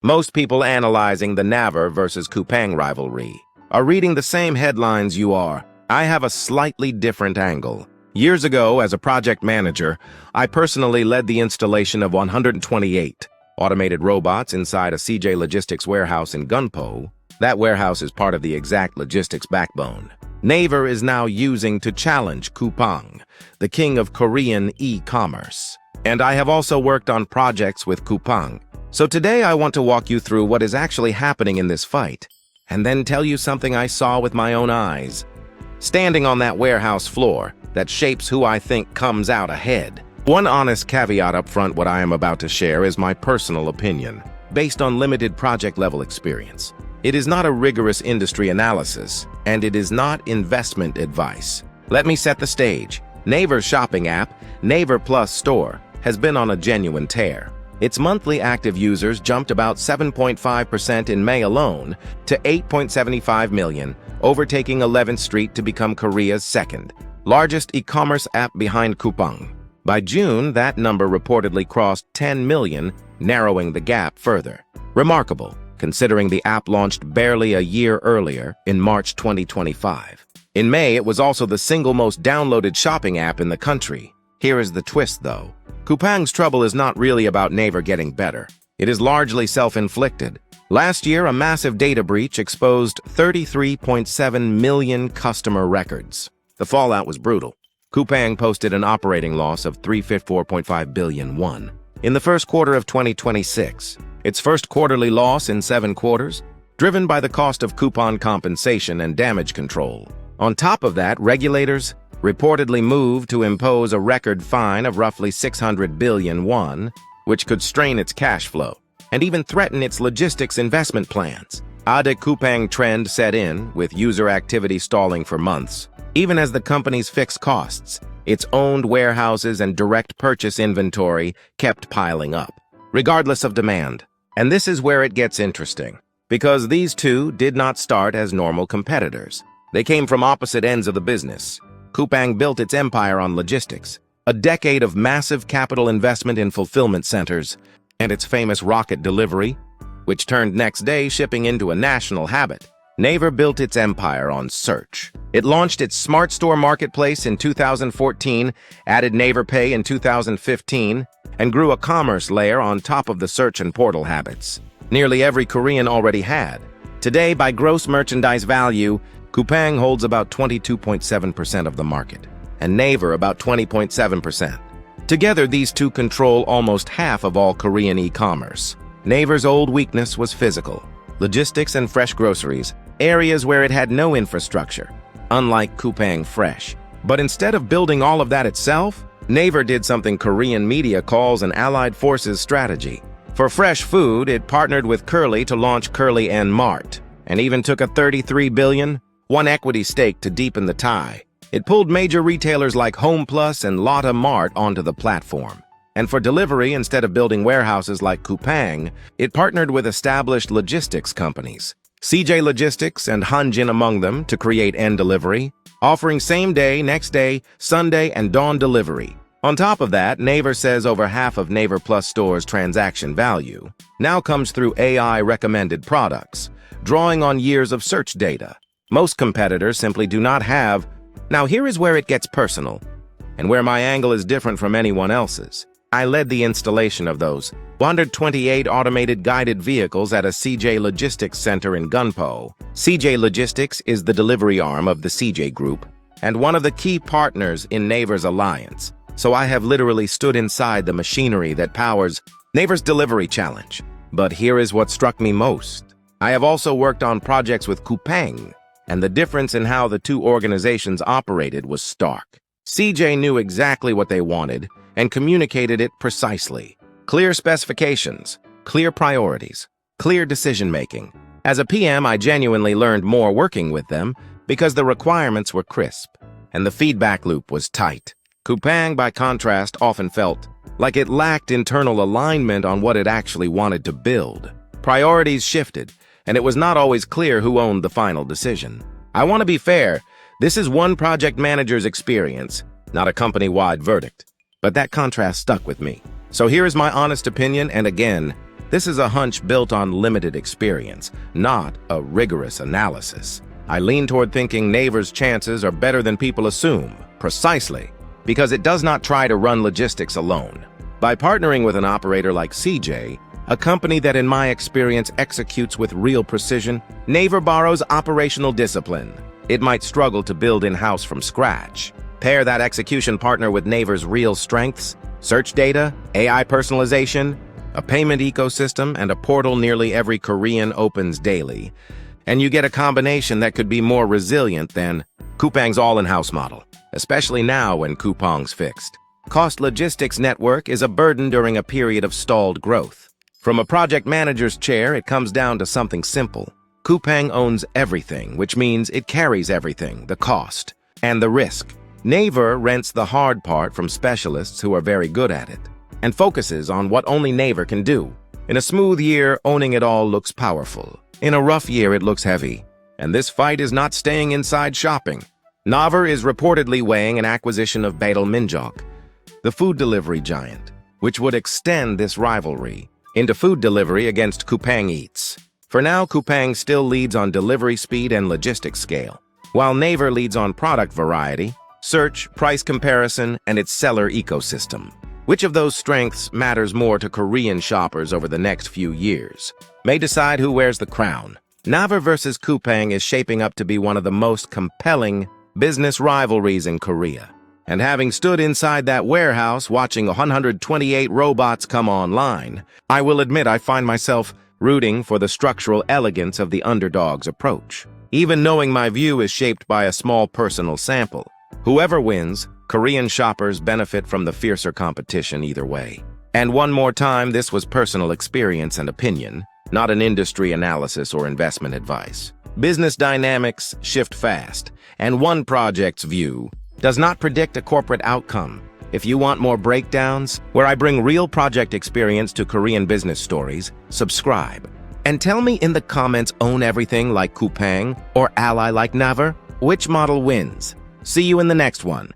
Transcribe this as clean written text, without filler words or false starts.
Most people analyzing the Naver versus Coupang rivalry are reading the same headlines you are. I have a slightly different angle. Years ago, as a project manager, I personally led the installation of 128 automated robots inside a CJ Logistics warehouse in Gunpo. That warehouse is part of the exact logistics backbone Naver is now using to challenge Coupang, the king of Korean e-commerce. And I have also worked on projects with Coupang. So today I want to walk you through what is actually happening in this fight, and then tell you something I saw with my own eyes. Standing on that warehouse floor that shapes who I think comes out ahead. One honest caveat up front: what I am about to share is my personal opinion, based on limited project-level experience. It is not a rigorous industry analysis, and it is not investment advice. Let me set the stage. Naver's shopping app, Naver Plus Store, has been on a genuine tear. Its monthly active users jumped about 7.5% in May alone to 8.75 million, overtaking 11th Street to become Korea's second largest e-commerce app behind Coupang. By June, that number reportedly crossed 10 million, narrowing the gap further. Remarkable, considering the app launched barely a year earlier, in March 2025. In May, it was also the single most downloaded shopping app in the country. Here is the twist, though. Coupang's trouble is not really about Naver getting better. It is largely self-inflicted. Last year, a massive data breach exposed 33.7 million customer records. The fallout was brutal. Coupang posted an operating loss of 354.5 billion won in the first quarter of 2026, its first quarterly loss in 7 quarters, driven by the cost of coupon compensation and damage control. On top of that, regulators reportedly moved to impose a record fine of roughly 600 billion won, which could strain its cash flow and even threaten its logistics investment plans. The Coupang trend set in, with user activity stalling for months, even as the company's fixed costs, its owned warehouses and direct purchase inventory kept piling up, regardless of demand. And this is where it gets interesting, because these two did not start as normal competitors. They came from opposite ends of the business. Coupang built its empire on logistics, a decade of massive capital investment in fulfillment centers, and its famous rocket delivery, which turned next-day shipping into a national habit. Naver built its empire on search. It launched its Smart Store marketplace in 2014, added Naver Pay in 2015, and grew a commerce layer on top of the search and portal habits nearly every Korean already had. Today, by gross merchandise value, Coupang holds about 22.7% of the market, and Naver about 20.7%. Together, these two control almost half of all Korean e-commerce. Naver's old weakness was physical, logistics and fresh groceries, areas where it had no infrastructure, unlike Coupang Fresh. But instead of building all of that itself, Naver did something Korean media calls an allied forces strategy. For fresh food, it partnered with Kurly to launch Kurly and Mart, and even took a 33 billion won equity stake to deepen the tie. It pulled major retailers like Home Plus and Lotte Mart onto the platform. And for delivery, instead of building warehouses like Coupang, it partnered with established logistics companies, CJ Logistics and Hanjin among them, to create end delivery, offering same-day, next-day, Sunday, and dawn delivery. On top of that, Naver says over half of Naver Plus Store's transaction value now comes through AI-recommended products, drawing on years of search data. Most competitors simply do not have. Now here is where it gets personal, and where my angle is different from anyone else's. I led the installation of those 128 automated guided vehicles at a CJ Logistics center in Gunpo. CJ Logistics is the delivery arm of the CJ Group, and one of the key partners in Naver's alliance. So I have literally stood inside the machinery that powers Naver's delivery challenge. But here is what struck me most. I have also worked on projects with Coupang, and the difference in how the two organizations operated was stark. CJ knew exactly what they wanted and communicated it precisely. Clear specifications, clear priorities, clear decision-making. As a PM, I genuinely learned more working with them because the requirements were crisp and the feedback loop was tight. Coupang, by contrast, often felt like it lacked internal alignment on what it actually wanted to build. Priorities shifted, and it was not always clear who owned the final decision. I want to be fair, this is one project manager's experience, not a company-wide verdict. But that contrast stuck with me. So here is my honest opinion, and again, This is a hunch built on limited experience, not a rigorous analysis. I lean toward thinking Naver's chances are better than people assume, precisely because it does not try to run logistics alone. By partnering with an operator like CJ, a company that in my experience executes with real precision, Naver borrows operational discipline. It might struggle to build in-house from scratch. Pair that execution partner with Naver's real strengths, search data, AI personalization, a payment ecosystem, and a portal nearly every Korean opens daily, and you get a combination that could be more resilient than Coupang's all-in-house model, especially now when Coupang's fixed. Cost logistics network is a burden during a period of stalled growth. From a project manager's chair, it comes down to something simple. Coupang owns everything, which means it carries everything, the cost and the risk. Naver rents the hard part from specialists who are very good at it, and focuses on what only Naver can do. In a smooth year, owning it all looks powerful. In a rough year, it looks heavy. And this fight is not staying inside shopping. Naver is reportedly weighing an acquisition of Badal Minjok, the food delivery giant, which would extend this rivalry into food delivery against Coupang Eats. For now, Coupang still leads on delivery speed and logistics scale, while Naver leads on product variety, search, price comparison, and its seller ecosystem. Which of those strengths matters more to Korean shoppers over the next few years may decide who wears the crown. Naver versus Coupang is shaping up to be one of the most compelling business rivalries in Korea. And having stood inside that warehouse watching 128 robots come online, I will admit I find myself rooting for the structural elegance of the underdog's approach, even knowing my view is shaped by a small personal sample. Whoever wins, Korean shoppers benefit from the fiercer competition either way. And one more time, this was personal experience and opinion, not an industry analysis or investment advice. Business dynamics shift fast, and one project's view does not predict a corporate outcome. If you want more breakdowns, where I bring real project experience to Korean business stories, subscribe. And tell me in the comments, own everything like Coupang or ally like Naver? Which model wins? See you in the next one.